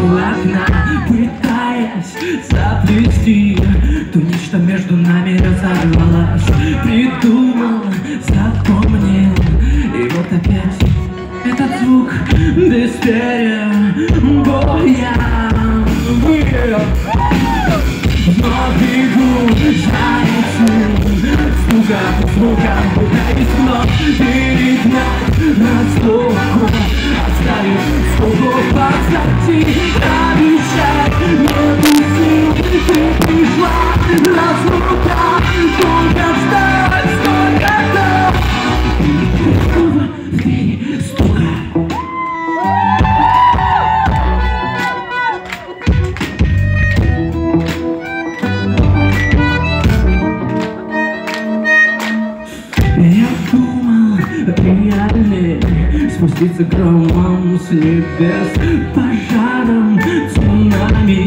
у окна, пытаясь заплести то нечто между нами разорвалось. Придумал, запомнил, и вот опять этот звук без перебоя. Вновь бегу за этим звуком, пытаюсь вновь перегнать разлуку, оставив скуку позади. Обещай, нету сил, ты пришла, разлука, только ждать, сколько ждать. Снова в дверь стука. Я думал, реальней спуститься громом с небес, пожаром, цунами.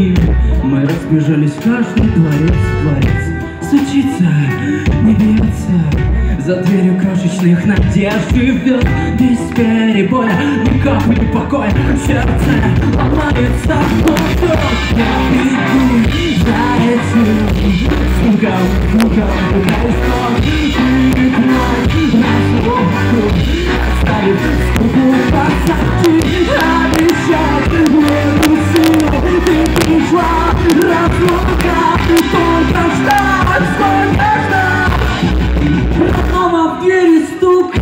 Мы разбежались, каждый дворец стучится, не бьется. За дверью крошечных надежд живет без перебоя, ни капли покоя. Сердце ломается, но я бегу за этим звуком, пытаюсь перегнать разлуку, оставив скуку позади. Обещать нету сил, ты пришла, разлука, только ждать, сколько ждать. Снова в двери стука.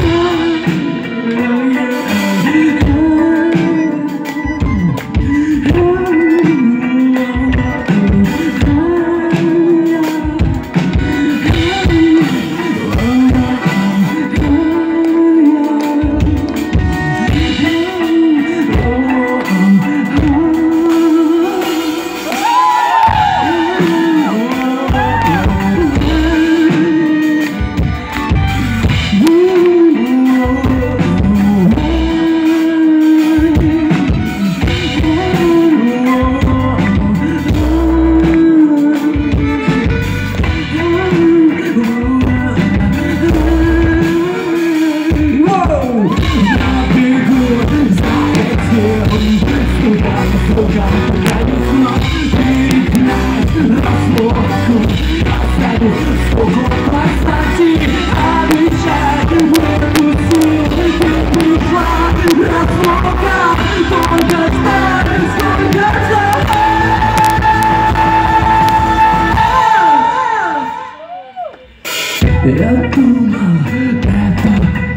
Я думал, это ты.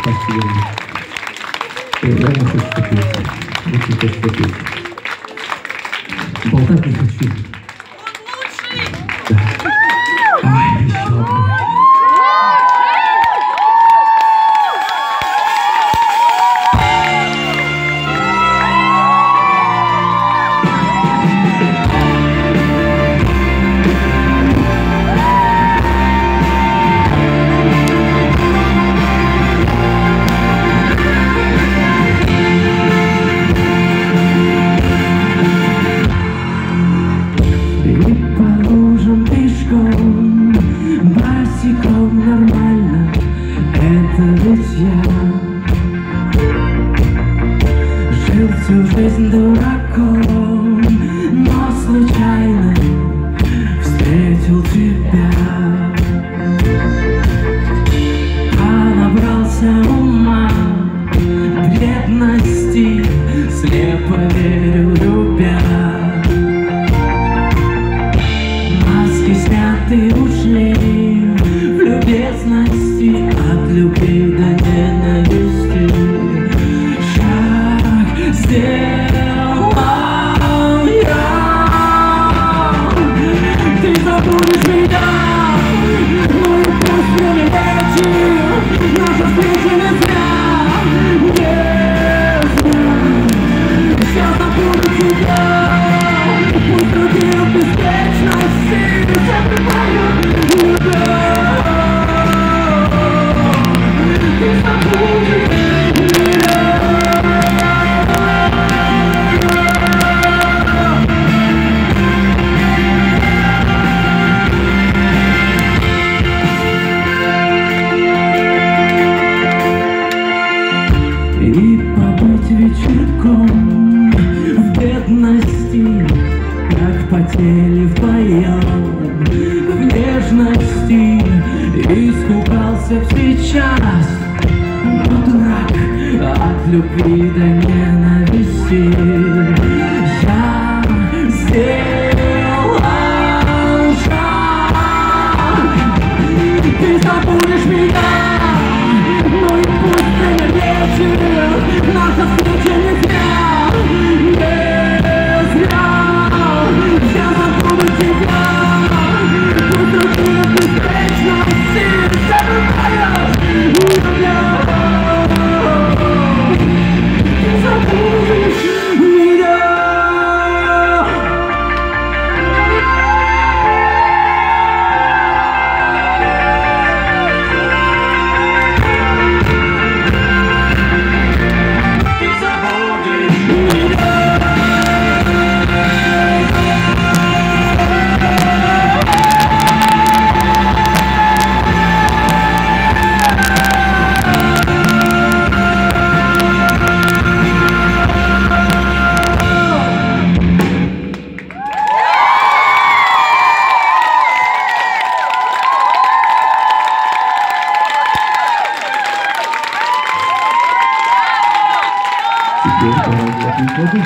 Спасибо. Реально хочется петь. Очень хочется петь. Болтать не хочу. Ой, еще одно. Нормально, это ведь я жил всю жизнь дураком, но случайно встретил тебя. А набрался ума, бедности, слепо верю, любя. Маски сняты, ушли любезности, от любви до ненависти. Шаг сделал я. Ты забудешь меня, но и пусть не летит. Наша встреча не зря, не зря. Сейчас забудешь. ветерком в бедности, как потели вдвоем в нежности, искупался сейчас, но дурак от любви до ненависти. Я сделал шаг, ты забудешь меня, но и пусть время вечер, наша встреча не зря, не зря. Я забуду тебя, пусть другие бесконечности забывают меня. Ты забудешь меня. Теперь пора глотнуть воды.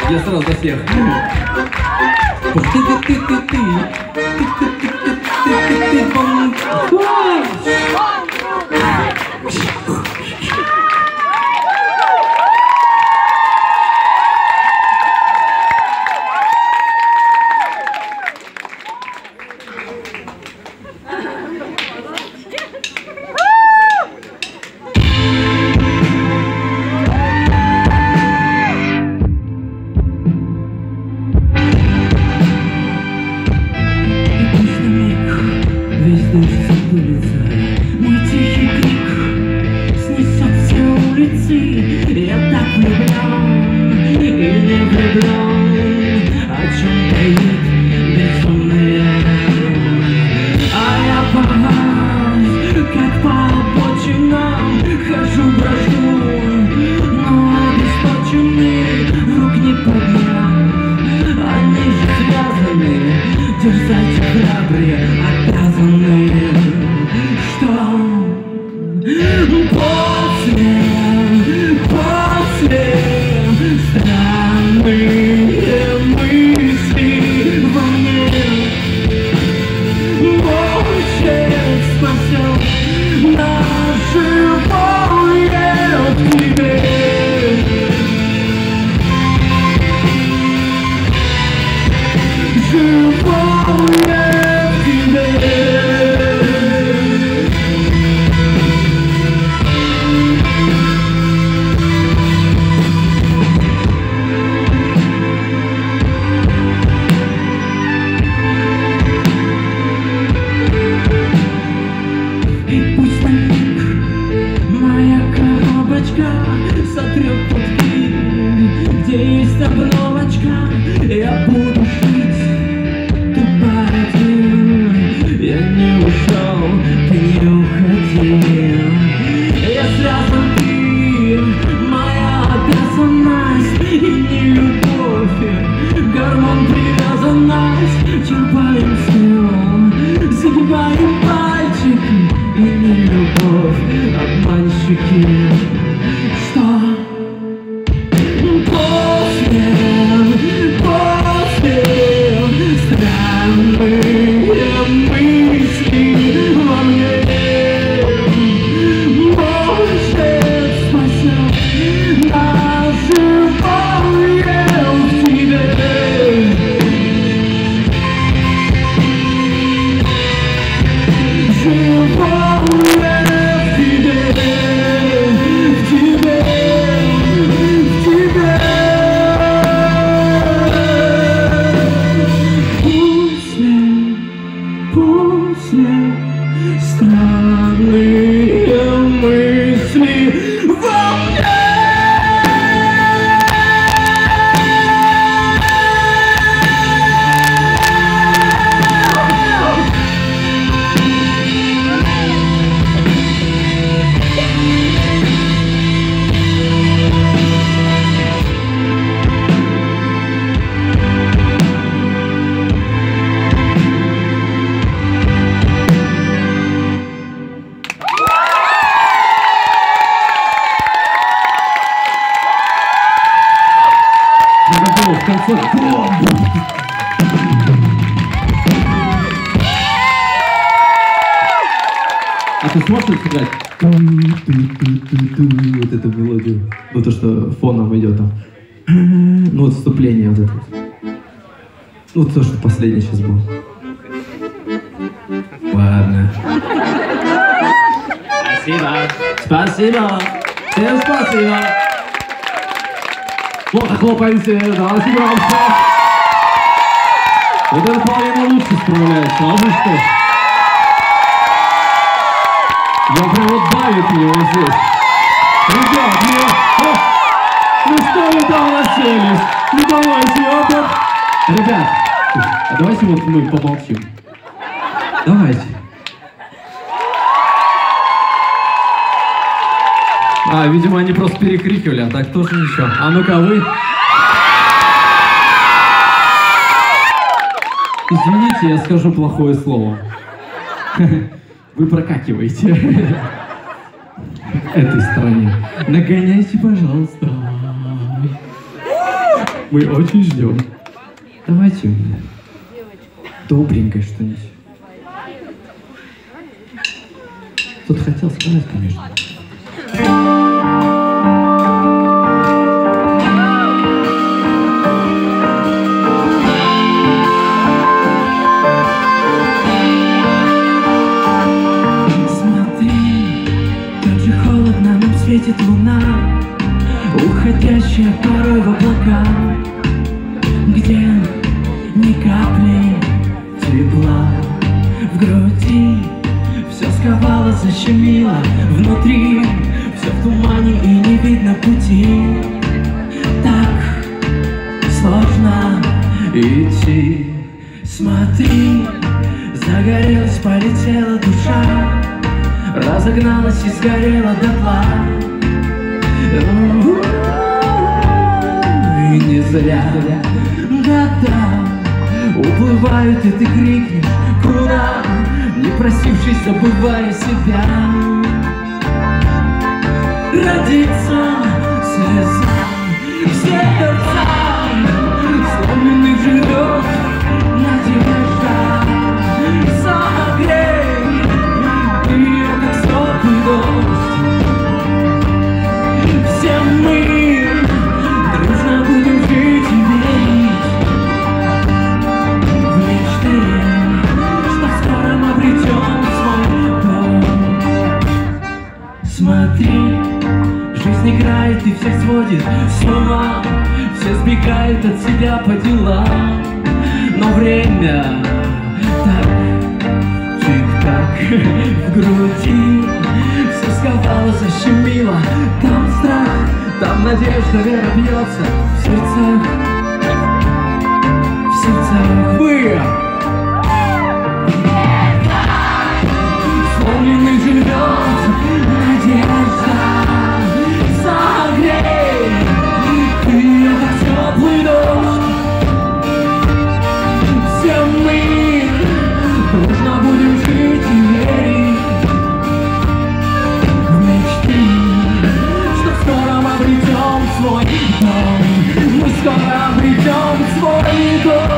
Я сразу за всех. Мой тихий крик снесет все улицы. Я так влюблен и не влюблен, о чем таит безумные. А я порвал, как по обочинам хожу, брожу, но обеспеченный рук не поднял. Они же связаны, дерзайте храбрые, обязаны. После странные мысли во мне, Боже, спасет наше поле в тебе. Живое в тебе. Сотрет тот фильм, где есть обновочка. Я буду жить тут один. Я не ушел, ты не уходил. Я связан, ты моя обязанность и не любовь. Гормон привязанность, черпаем сил, загибаем пальчики и не любовь, обманщики. живое в тебе. Живое в тебе, в тебе, в тебе. После странные мысли во мне. В конце. А ты сможешь сыграть вот эту мелодию? Ну то, что фоном идет там. Ну вот вступление вот это. Ну то, что последнее сейчас было. Ладно. Спасибо. Спасибо. Всем спасибо. Плохо хлопаете, давайте громче. Вот это половина лучше справляется, а вы что? Я прям вот давит мне вот здесь. Ребят, ну что вы там расселись? Ну давайте, опа. Ребят, а давайте вот мы помолчим. Давайте. А, видимо, они просто перекрикивали, а так тоже ничего. А ну-ка вы. Извините, я скажу плохое слово. Вы прокакиваете. Этой стороне. Нагоняйте, пожалуйста. Мы очень ждем. Давайте. Добренькое что-нибудь. Кто-то хотел сказать, конечно. Светит луна, уходящая порой в облака, где ни капли тепла в груди, все сковало, защемило внутри, все в тумане и не видно пути. Так сложно идти. Смотри, загорелась, полетела душа, разогналась и сгорела дотла. И не зря года уплывают, и ты крикнешь куда, не просившись, забывая себя. Родится слеза в сердца, сломленных живет надежда. Согрей ее, как теплый дождь. Все мы дружно будем жить и верить в мечты, что в скором обретем свой дом. Смотри, жизнь играет и всех сводит с ума, все сбегают от себя по делам, но время так, тик-так в груди, все сковало, защемило. Там страх, там надежда, вера бьется в сердцах, в сердцах. Вы сломленных живет надежда. Согрей ее, как теплый дождь. Все мы дружно будем жить и верить в мечты, что скоро мы обретем свой дом. Мы скоро обретем свой дом.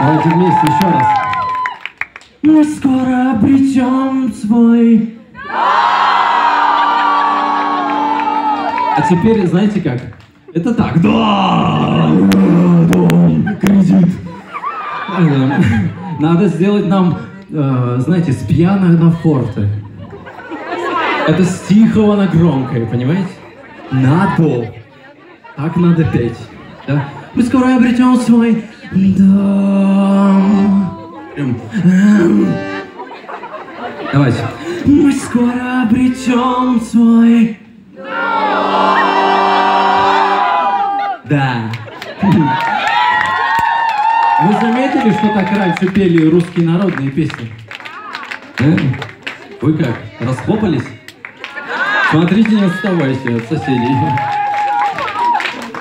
Давайте вместе еще раз. Мы скоро обретем свой... А теперь, знаете как? Это так. Да! Дом, кредит. Надо сделать нам, знаете, с пьяно на форте. Это с тихого на громкое, понимаете? Надо. Так надо петь. Да? Мы скоро обретем свой дом. Давайте. Мы скоро обретем свой дом. Да. Вы заметили, что так раньше пели русские народные песни? Вы как, расхлопались? Смотрите, не отставайте от соседей.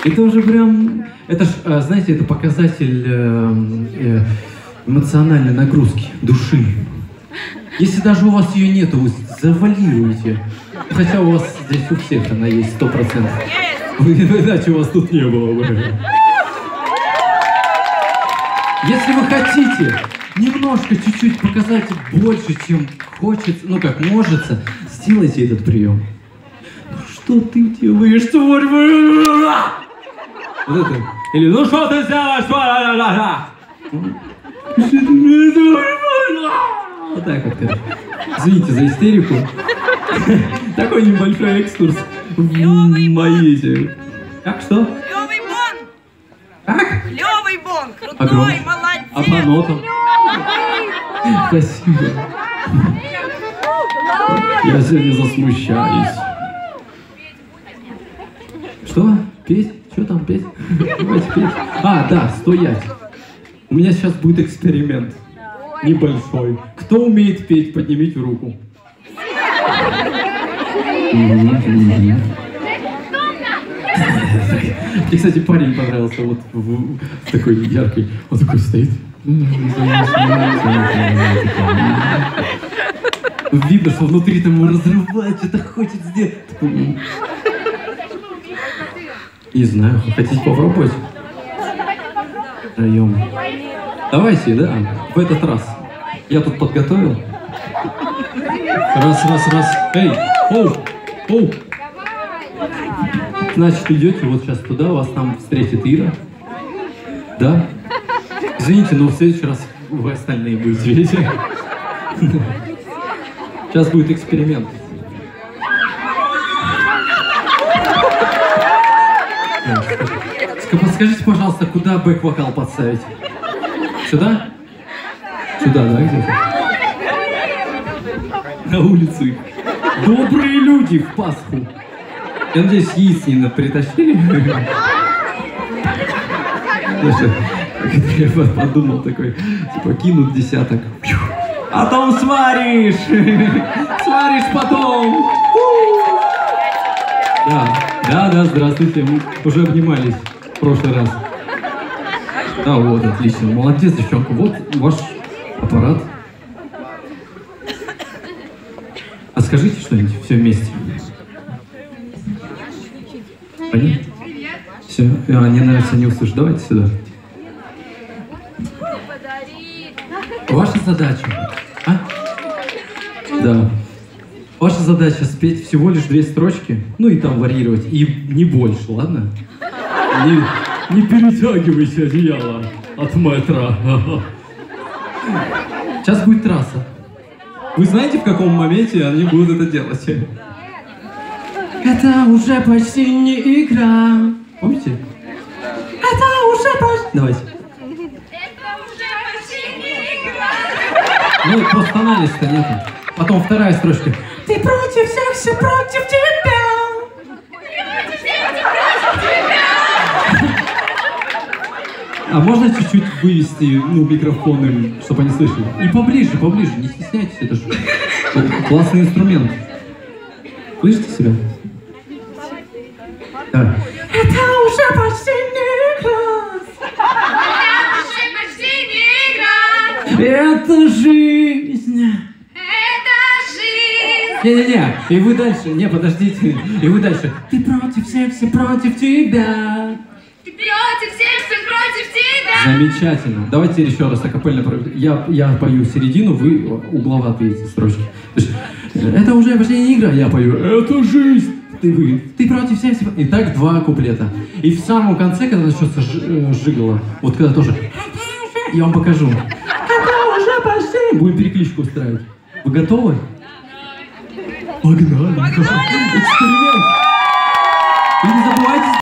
Это уже прям... Это ж, знаете, это показатель эмоциональной нагрузки, души. Если даже у вас ее нету, вы завалируете. Хотя у вас здесь у всех она есть 100%. Иначе у вас тут не было бы. Если вы хотите немножко, чуть-чуть показать больше, чем хочется, ну как можется, сделайте этот прием. Ну что ты делаешь, тварь? Вот это. Или ну что ты сделаешь? Вот так вот, короче. Извините за истерику. Такой небольшой экскурс в моей... Как что? Клёвый бонг! Как? Клёвый бонг! Крутой, молодец! А по нотам? Спасибо. Я сегодня засмущаюсь. Что? Петь? Что там петь? Давайте петь. А, да, стоять. У меня сейчас будет эксперимент. Небольшой. Кто умеет петь, поднимите руку. Мне, кстати, парень понравился, вот в такой яркой. Он такой стоит. Видно, что внутри там разрывает, что-то хочет сделать. Не знаю, хотите попробовать? Втроем. Давайте, да, в этот раз. Я тут подготовил. Раз. Эй, оу. Значит, идете вот сейчас туда, вас там встретит Ира. Да? Извините, но в следующий раз вы остальные будете, видите? Сейчас будет эксперимент. Подскажите, пожалуйста, куда бэк-вокал подставить? Сюда? Сюда, да, где-то? На улицу. Добрые люди в Пасху. Я надеюсь, яиц не притащили. Я подумал такой, типа, кинут десяток. А потом сваришь. Сваришь потом. Да, здравствуйте. Мы уже обнимались в прошлый раз. Да, вот, отлично. Молодец, девчонка. Вот ваш аппарат. А скажите что-нибудь все вместе. Понятно? Все. Мне нравится, не услышишь. Давайте сюда. Ваша задача. А? Да. Ваша задача спеть всего лишь 2 строчки, ну и там варьировать, и не больше, ладно? Не перетягивайте одеяло от метра. Сейчас будет трасса. Вы знаете, в каком моменте они будут это делать? Это уже почти не игра. Помните? Это уже почти... Давайте. Это уже почти не игра! Ну, просто тональности-то нету. Потом вторая строчка. Ты против всех, все против тебя. Против всех, против тебя! А можно чуть-чуть вывести, микрофон им, чтобы они слышали? И поближе, не стесняйтесь, это же классный инструмент. Слышите себя? Давай. Это уже почти не игра. Это уже почти не игра! Это жизнь. Это жизнь! Не-не-не, и вы дальше, не, подождите, и вы дальше. Ты против всех, все против тебя. Ты против всех, все против тебя! Замечательно. Давайте еще раз акапельно. Я пою середину, вы угловатые эти строчки. То есть, это уже почти не игра, я пою. Это жизнь. Ты против всех. Итак, 2 куплета. И в самом конце, когда начнется жигало, вот когда тоже, я вам покажу. Это уже почти. Будем перекличку устраивать. Вы готовы? Погнали. Эксперимент. И не забывайте